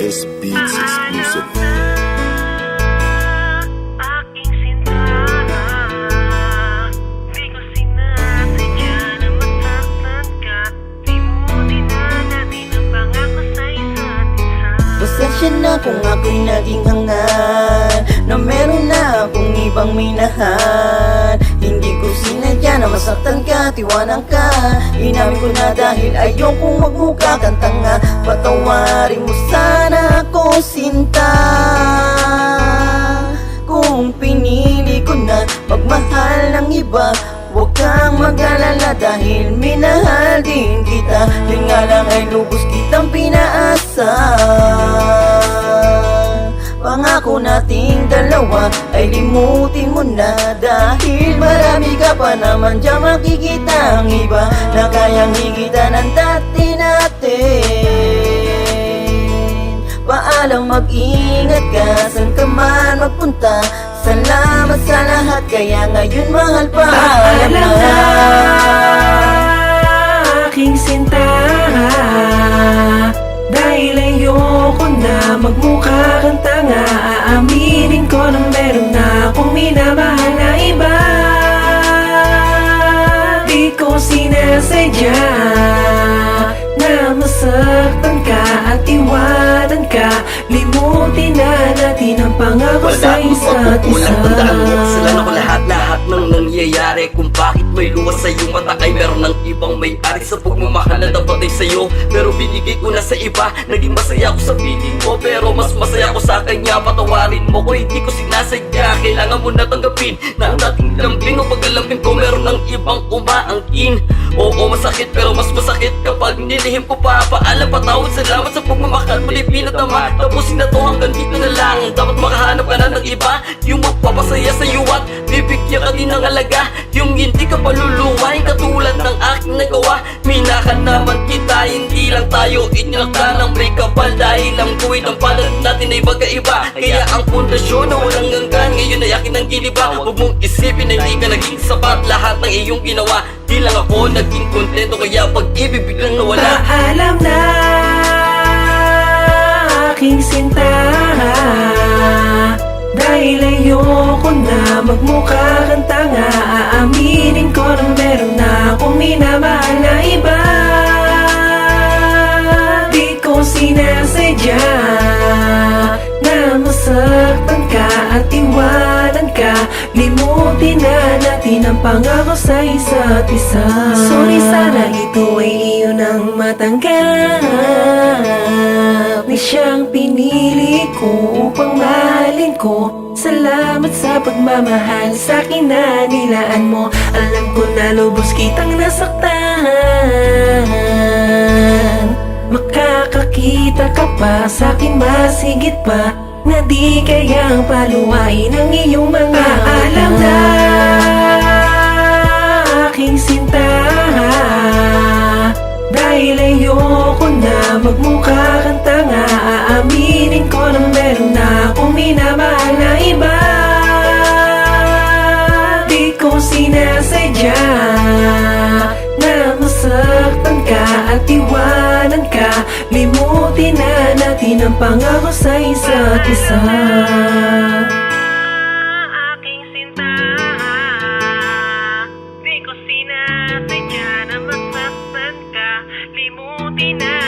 S Beats exclusive. Aking sinta, di ko sinasadya na masaktan ka. Limutin na natin ang pangako sa isa't isa. Pasensya na kung ako'y naging hangal, na meron na akong ibang minahal. Hindi ko sinadya na masaktan ka, tiwanan ka. Inamin ko na dahil ayokong magmukha kang tanga. Patawarin mo sana ako, sinta. Kung pinili ko na magmahal ng iba, huwag kang mag-alala dahil minahal din kita. Yun nga lang ay lubos kitang pinaasa. Pangako nating dalawa ay limutin mo na, dahil marami ka pa naman dyan makikita ang iba na kayang higitan ng dati natin. Paalam, mag-ingat ka, saan ka man magpunta. Salamat sa lahat, kaya ngayon mahal, paalam na. Aking sinta, dahil ayoko na magmukha kang tanga. Aaminin ko na meron na akong minamahal na iba. Di ko sinasadya na masaktan ka at iwanan ka. Limutin na natin ang pangako sa isa't isa. Tandaan mo, kasalanan ko lahat ng nangyayari. Kung bakit may luwas sa iyong mata ay meron ng ibang may-ari sa pagmamahal na dapat ay sa'yo, pero binigay ko na sa iba. Naging masaya ako sa piling mo, pero mas masaya ko sa kanya. Patawarin mo ko, hindi ko sinasadya. Kailangan mo na tanggapin na ang dating lambing o pagkalambing ko meron ng ibang umaangkin. Oo, masakit, pero mas masakit kapag nilihim ko pa. Paalam, patawad, salamat sa pagmamahal. Muli pinatama, tapusin na to, hanggang dito na lang. Dapat makahanap ka na ng iba, yung magpapasaya sa'yo at bibigyan ka din ng alaga. Yung hindi ka paluluwain katulad ng aking nagawa. Minahan naman kita, hindi lang tayo inilakda ng breakable. Dahil ang buwid ang palad natin ay magkaiba. Kaya ang pundasyon na walang hanggan ngayon ay akin ang giniba. Huwag mong isipin na hindi ka naging sapat. Lahat ng iyong ginawa, di lang ako naging kontento. Kaya pag-ibig biglang nawala. Paalam na, aking sinta, dahil ayoko na magmukha kang tanga. Aaminin ko na meron na akong minamahal na iba. Di ko sinasadya na masaktan ka at iwanan ka. Limutin na natin ang pangako sa isa't isa. Sorry, sana ito ay iyon ang matanggap. Di siyang pinili ko upang mahalin ko. Salamat sa pagmamahal sa akin na nilaan mo. Alam ko na lubos kitang nasaktan. Makakakita ka pa sa akin mas higit pa, na di kayang paluwain ang iyong mga alam na. Aking sinta, dahil ayoko na magmukha kang tanga. Aaminin ko na meron na akong minamahal na iba. Di ko sinasadya na masaktan ka at iwanan ka. Limutin na natin ang pangako sa isa't isa. Aking sinta, di ko sinasadya na masaktan ka. Limutin na